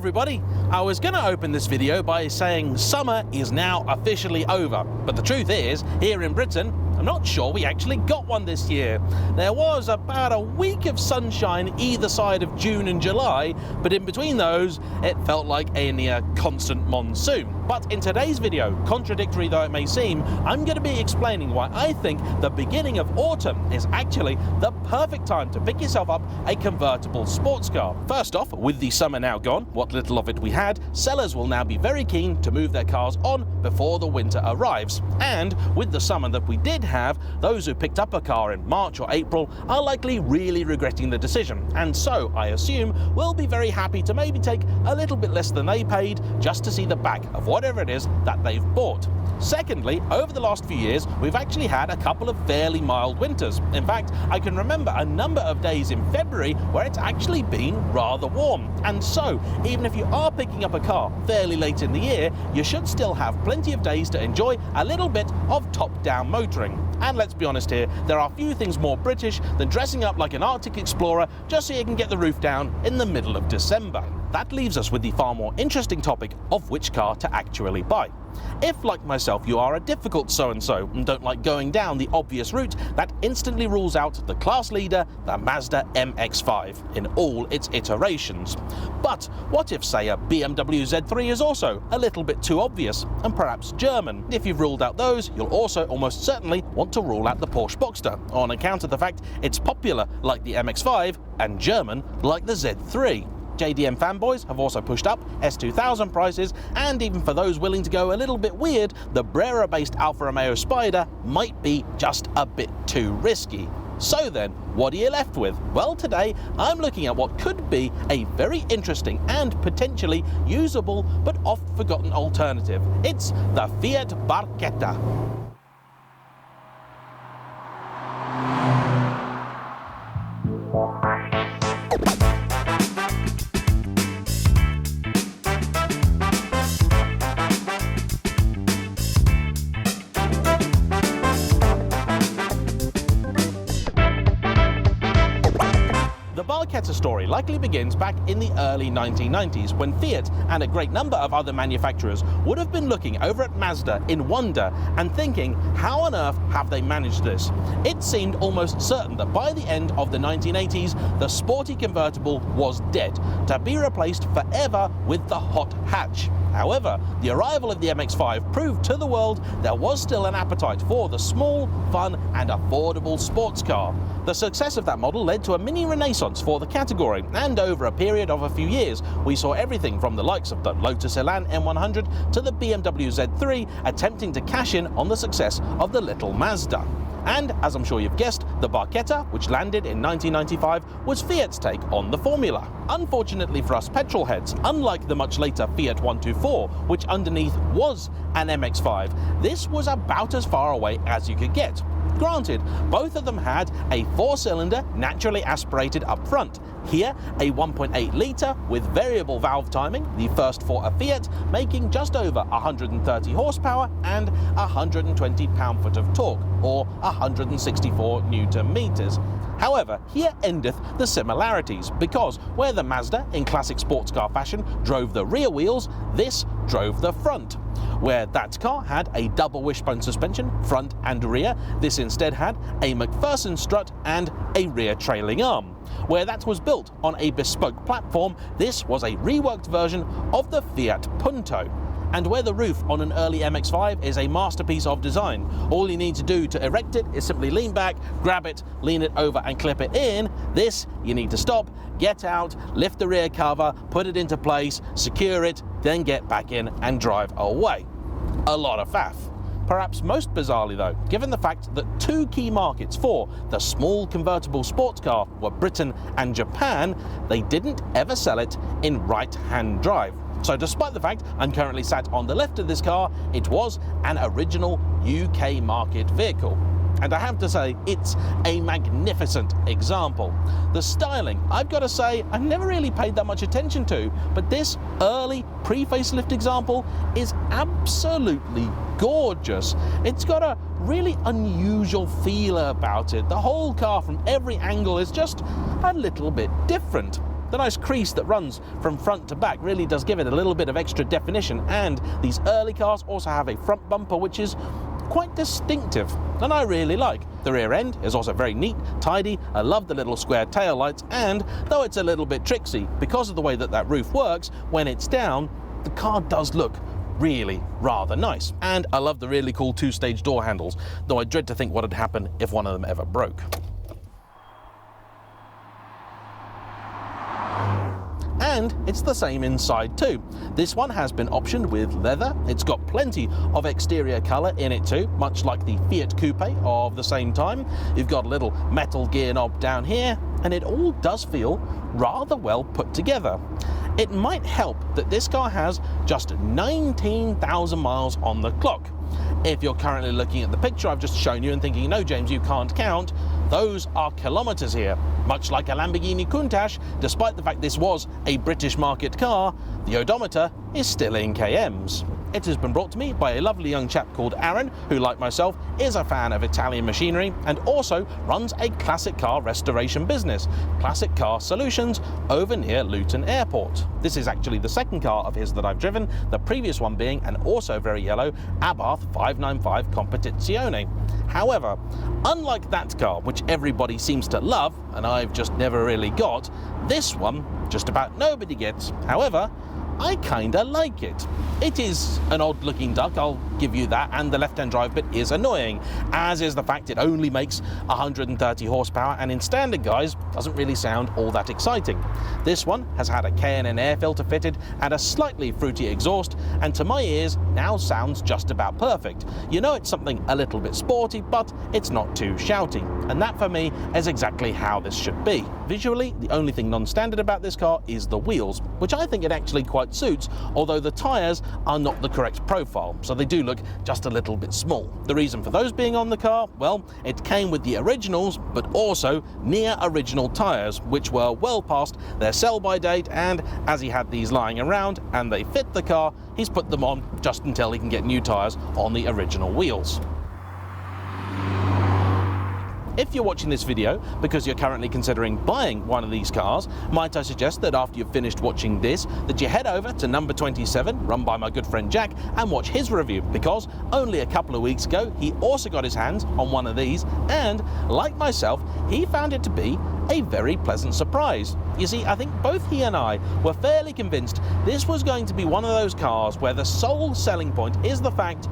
everybody. I was going to open this video by saying summer is now officially over, but the truth is, here in Britain, I'm not sure we actually got one this year. There was about a week of sunshine either side of June and July, but in between those, it felt like a near constant monsoon. But in today's video, contradictory though it may seem, I'm going to be explaining why I think the beginning of autumn is actually the perfect time to pick yourself up a convertible sports car. First off, with the summer now gone, what little of it we had, sellers will now be very keen to move their cars on before the winter arrives. And with the summer that we did have, those who picked up a car in March or April are likely really regretting the decision, and so I assume will be very happy to maybe take a little bit less than they paid just to see the back of whatever it is that they've bought. Secondly, over the last few years, we've actually had a couple of fairly mild winters. In fact, I can remember a number of days in February where it's actually been rather warm. And so, even if you are picking up a car fairly late in the year, you should still have plenty of days to enjoy a little bit of top-down motoring. And let's be honest here, there are few things more British than dressing up like an Arctic explorer just so you can get the roof down in the middle of December. That leaves us with the far more interesting topic of which car to actually buy. If, like myself, you are a difficult so-and-so and don't like going down the obvious route, that instantly rules out the class leader, the Mazda MX-5, in all its iterations. But what if, say, a BMW Z3 is also a little bit too obvious, and perhaps German? If you've ruled out those, you'll also almost certainly want to rule out the Porsche Boxster, on account of the fact it's popular like the MX-5 and German like the Z3. JDM fanboys have also pushed up S2000 prices, and even for those willing to go a little bit weird, the Brera-based Alfa Romeo Spider might be just a bit too risky. So then, what are you left with? Well, today I'm looking at what could be a very interesting and potentially usable but oft-forgotten alternative. It's the FIAT Barchetta. The Barchetta story likely begins back in the early 1990s, when Fiat and a great number of other manufacturers would have been looking over at Mazda in wonder and thinking, how on earth have they managed this? It seemed almost certain that by the end of the 1980s, the sporty convertible was dead, to be replaced forever with the hot hatch. However, the arrival of the MX-5 proved to the world there was still an appetite for the small, fun and affordable sports car. The success of that model led to a mini renaissance for the category, and over a period of a few years, we saw everything from the likes of the Lotus Elan M100 to the BMW Z3 attempting to cash in on the success of the little Mazda. And, as I'm sure you've guessed, the Barchetta, which landed in 1995, was Fiat's take on the formula. Unfortunately for us petrol heads, unlike the much later Fiat 124, which underneath was an MX-5, this was about as far away as you could get. Granted, both of them had a 4-cylinder naturally aspirated up front. Here, a 1.8 litre with variable valve timing, the first for a Fiat, making just over 130 horsepower and 120 pound-foot of torque, or 164 Newton-meters. However, here endeth the similarities, because where the Mazda, in classic sports car fashion, drove the rear wheels, this drove the front. Where that car had a double wishbone suspension, front and rear, this instead had a McPherson strut and a rear trailing arm. Where that was built on a bespoke platform, this was a reworked version of the Fiat Punto. And where the roof on an early MX-5 is a masterpiece of design, all you need to do to erect it is simply lean back, grab it, lean it over and clip it in. This, you need to stop, get out, lift the rear cover, put it into place, secure it, then get back in and drive away. A lot of faff. Perhaps most bizarrely though, given the fact that two key markets for the small convertible sports car were Britain and Japan, they didn't ever sell it in right-hand drive. So despite the fact I'm currently sat on the left of this car, it was an original UK market vehicle. And I have to say, it's a magnificent example. The styling, I've got to say, I've never really paid that much attention to, but this early pre-facelift example is absolutely gorgeous. It's got a really unusual feel about it. The whole car from every angle is just a little bit different. The nice crease that runs from front to back really does give it a little bit of extra definition, and these early cars also have a front bumper which is quite distinctive, and I really like. The rear end is also very neat, tidy. I love the little square tail lights, and though it's a little bit tricksy because of the way that that roof works, when it's down, the car does look really rather nice. And I love the really cool two-stage door handles, though I dread to think what would happen if one of them ever broke. And it's the same inside too. This one has been optioned with leather. It's got plenty of exterior colour in it too, much like the Fiat Coupe of the same time. You've got a little metal gear knob down here, and it all does feel rather well put together. It might help that this car has just 19,000 miles on the clock. If you're currently looking at the picture I've just shown you and thinking, no James, you can't count, those are kilometres here. Much like a Lamborghini Countach, despite the fact this was a British market car, the odometer is still in kms. It has been brought to me by a lovely young chap called Aaron, who, like myself, is a fan of Italian machinery and also runs a classic car restoration business, Classic Car Solutions, over near Luton Airport. This is actually the second car of his that I've driven, the previous one being an also very yellow Abarth 595 Competizione. However, unlike that car, which everybody seems to love, and I've just never really got, this one just about nobody gets. However, I kinda like it. It is an odd looking duck, I'll give you that, and the left-hand drive bit is annoying, as is the fact it only makes 130 horsepower and in standard guise doesn't really sound all that exciting. This one has had a K&N air filter fitted and a slightly fruity exhaust, and to my ears now sounds just about perfect. You know it's something a little bit sporty, but it's not too shouty, and that for me is exactly how this should be. Visually, the only thing non-standard about this car is the wheels, which I think it actually quite suits, although the tyres are not the correct profile, so they do look just a little bit small. The reason for those being on the car, well, it came with the originals, but also near original tyres, which were well past their sell-by date, and as he had these lying around and they fit the car, he's put them on just until he can get new tyres on the original wheels. If you're watching this video because you're currently considering buying one of these cars, might I suggest that after you've finished watching this, that you head over to number 27, run by my good friend Jack, and watch his review, because only a couple of weeks ago he also got his hands on one of these, and like myself, he found it to be a very pleasant surprise. You see, I think both he and I were fairly convinced this was going to be one of those cars where the sole selling point is the fact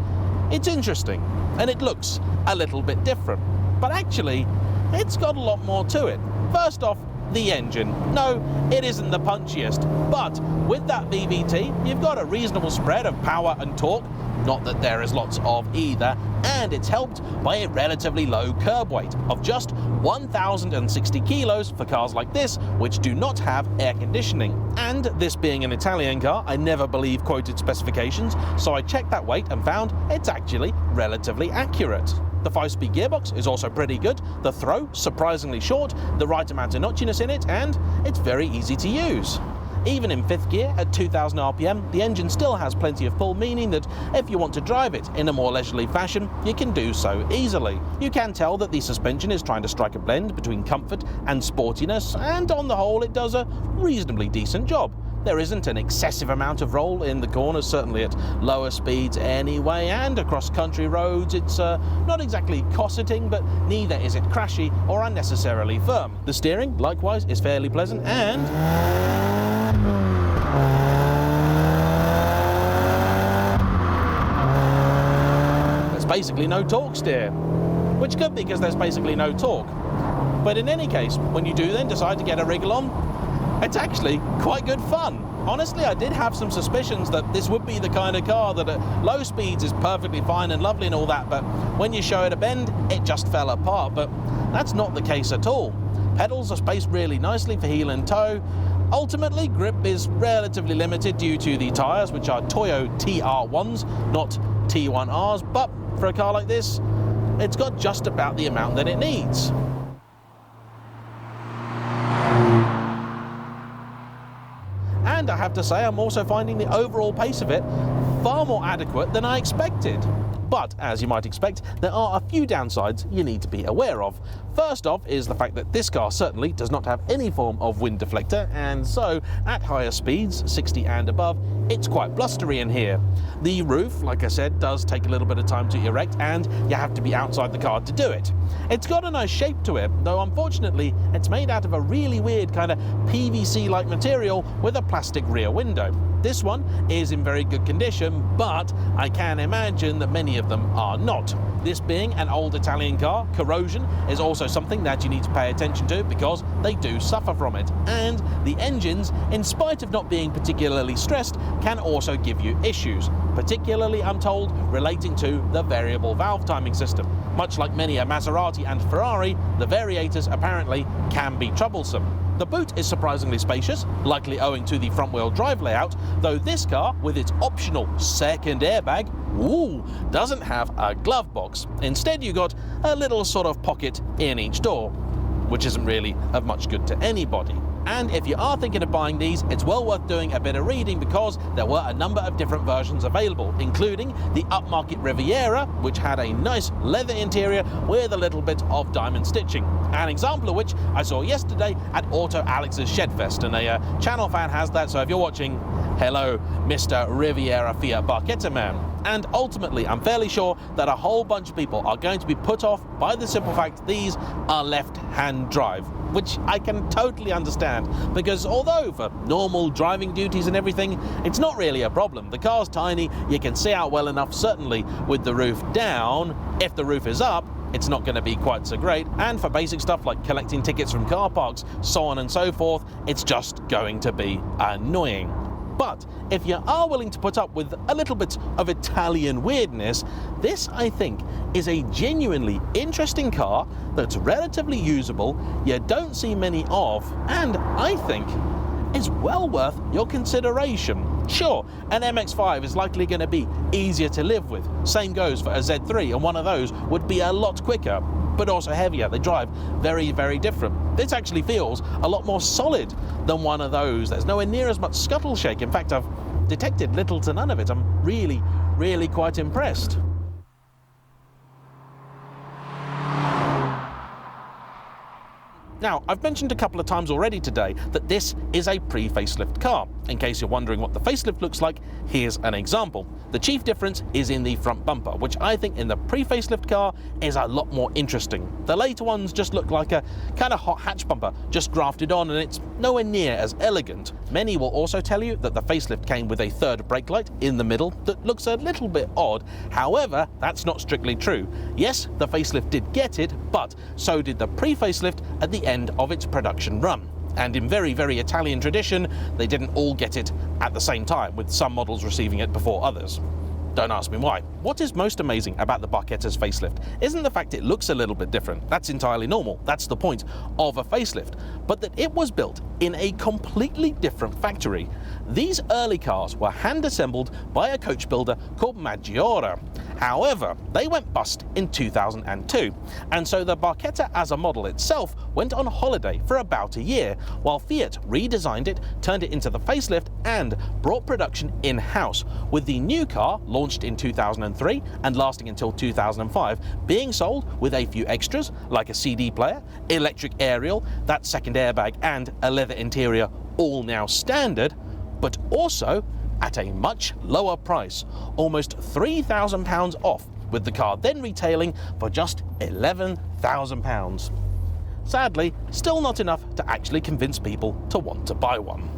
it's interesting and it looks a little bit different. But actually, it's got a lot more to it. First off, the engine. No, it isn't the punchiest, but with that VVT, you've got a reasonable spread of power and torque, not that there is lots of either, and it's helped by a relatively low curb weight of just 1,060 kilos for cars like this, which do not have air conditioning. And this being an Italian car, I never believe quoted specifications, so I checked that weight and found it's actually relatively accurate. The 5-speed gearbox is also pretty good, the throw surprisingly short, the right amount of notchiness in it, and it's very easy to use. Even in 5th gear at 2,000 RPM, the engine still has plenty of pull, meaning that if you want to drive it in a more leisurely fashion, you can do so easily. You can tell that the suspension is trying to strike a blend between comfort and sportiness, and on the whole it does a reasonably decent job. There isn't an excessive amount of roll in the corners, certainly at lower speeds anyway, and across country roads it's not exactly cosseting, but neither is it crashy or unnecessarily firm. The steering, likewise, is fairly pleasant, and there's basically no torque steer, which could be because there's basically no torque. But in any case, when you do then decide to get a wriggle on, it's actually quite good fun. Honestly, I did have some suspicions that this would be the kind of car that at low speeds is perfectly fine and lovely and all that, but when you show it a bend, it just fell apart. But that's not the case at all. Pedals are spaced really nicely for heel and toe. Ultimately, grip is relatively limited due to the tyres, which are Toyo TR1s, not T1Rs, but for a car like this, it's got just about the amount that it needs. And I have to say, I'm also finding the overall pace of it far more adequate than I expected. But, as you might expect, there are a few downsides you need to be aware of. First off is the fact that this car certainly does not have any form of wind deflector, and so at higher speeds, 60 and above, it's quite blustery in here. The roof, like I said, does take a little bit of time to erect, and you have to be outside the car to do it. It's got a nice shape to it, though unfortunately it's made out of a really weird kind of PVC-like material with a plastic rear window. This one is in very good condition, but I can imagine that many of them are not. This being an old Italian car, corrosion is also something that you need to pay attention to because they do suffer from it. And the engines, in spite of not being particularly stressed, can also give you issues, particularly, I'm told, relating to the variable valve timing system. Much like many a Maserati and Ferrari, the variators apparently can be troublesome. The boot is surprisingly spacious, likely owing to the front-wheel drive layout, though this car, with its optional second airbag, doesn't have a glove box. Instead, you got a little sort of pocket in each door, which isn't really of much good to anybody. And if you are thinking of buying these, it's well worth doing a bit of reading because there were a number of different versions available, including the upmarket Riviera, which had a nice leather interior with a little bit of diamond stitching. An example of which I saw yesterday at Auto Alex's Shedfest, and a channel fan has that, so if you're watching, hello, Mr. Riviera Fiat Barchetta man. And ultimately, I'm fairly sure that a whole bunch of people are going to be put off by the simple fact these are left-hand drive, which I can totally understand, because although for normal driving duties and everything, it's not really a problem. The car's tiny, you can see out well enough, certainly with the roof down. If the roof is up, it's not going to be quite so great, and for basic stuff like collecting tickets from car parks, so on and so forth, it's just going to be annoying. But if you are willing to put up with a little bit of Italian weirdness, this, I think, is a genuinely interesting car that's relatively usable, you don't see many of, and I think is well worth your consideration. Sure, an MX-5 is likely going to be easier to live with. Same goes for a Z3, and one of those would be a lot quicker, but also heavier. They drive very, very different. This actually feels a lot more solid than one of those. There's nowhere near as much scuttle shake. In fact, I've detected little to none of it. I'm really, really quite impressed. Now, I've mentioned a couple of times already today that this is a pre-facelift car. In case you're wondering what the facelift looks like, here's an example. The chief difference is in the front bumper, which I think in the pre-facelift car is a lot more interesting. The later ones just look like a kind of hot hatch bumper, just grafted on, and it's nowhere near as elegant. Many will also tell you that the facelift came with a third brake light in the middle that looks a little bit odd. However, that's not strictly true. Yes, the facelift did get it, but so did the pre-facelift at the end of its production run. And in very, very Italian tradition, they didn't all get it at the same time, with some models receiving it before others. Don't ask me why. What is most amazing about the Barchetta's facelift isn't the fact it looks a little bit different. That's entirely normal. That's the point of a facelift. But that it was built in a completely different factory. These early cars were hand-assembled by a coach builder called Maggiora. However, they went bust in 2002, and so the Barchetta as a model itself went on holiday for about a year, while Fiat redesigned it, turned it into the facelift, and brought production in-house, with the new car launched in 2003 and lasting until 2005, being sold with a few extras like a CD player, electric aerial, that second airbag, and a leather interior, all now standard, but also at a much lower price, almost £3,000 off, with the car then retailing for just £11,000. Sadly, still not enough to actually convince people to want to buy one.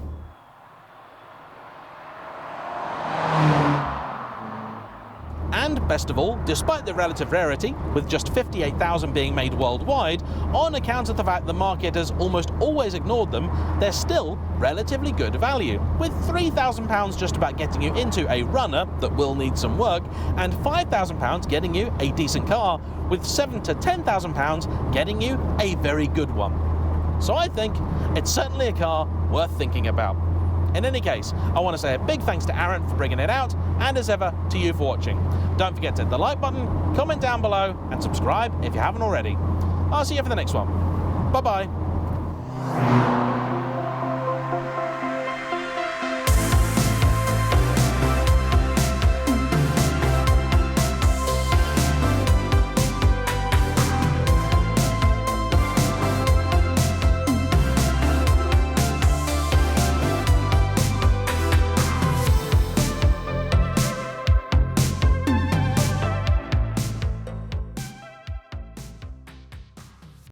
And best of all, despite the relative rarity, with just 58,000 being made worldwide, on account of the fact the market has almost always ignored them, they're still relatively good value, with £3,000 just about getting you into a runner that will need some work, and £5,000 getting you a decent car, with £7,000 to £10,000 getting you a very good one. So I think it's certainly a car worth thinking about. In any case, I want to say a big thanks to Aaron for bringing it out, and as ever, to you for watching. Don't forget to hit the like button, comment down below, and subscribe if you haven't already. I'll see you for the next one. Bye-bye.